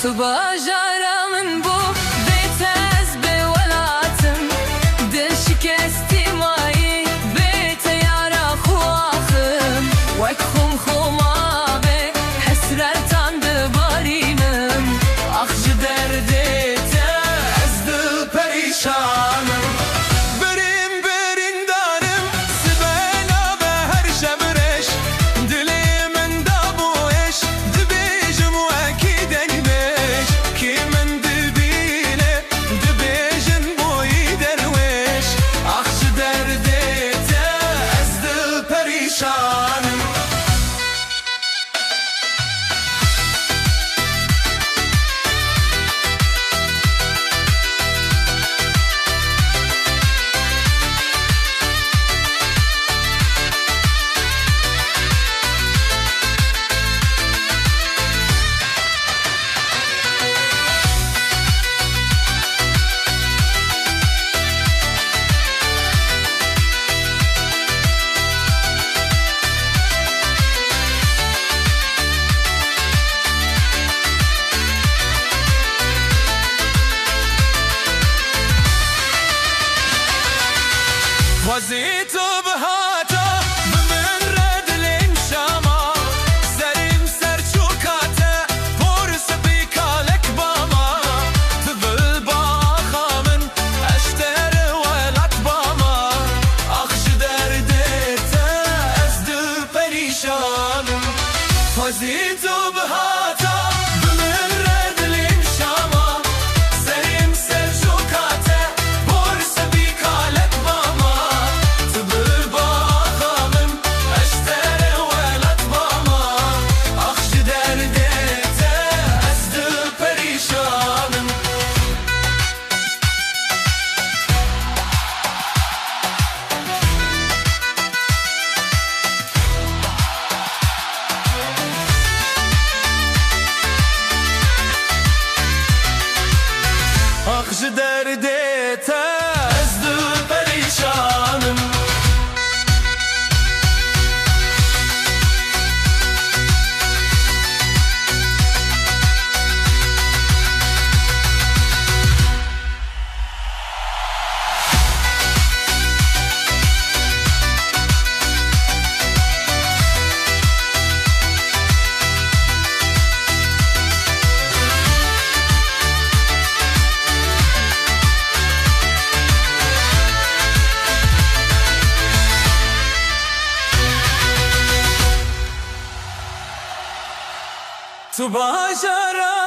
تو باجارا من بو بیت از به ولاتم دل شکستی مایی بیت یارا خواخم وک خم خمابه حسرتان دبارینم اخج دردت از دل پریشانم وزيت بهاتا بمن رد الانشاما زريم سرچوكاتا بورس بيكالك باما تبل باخا من اشتر ولات باما اخش دردتا ازدل پریشانم وزيت بهاتا بمن رد الانشاما زريم سرچوكاتا بورس بيكالك اخش دردت از دل پریشانم تو باجارا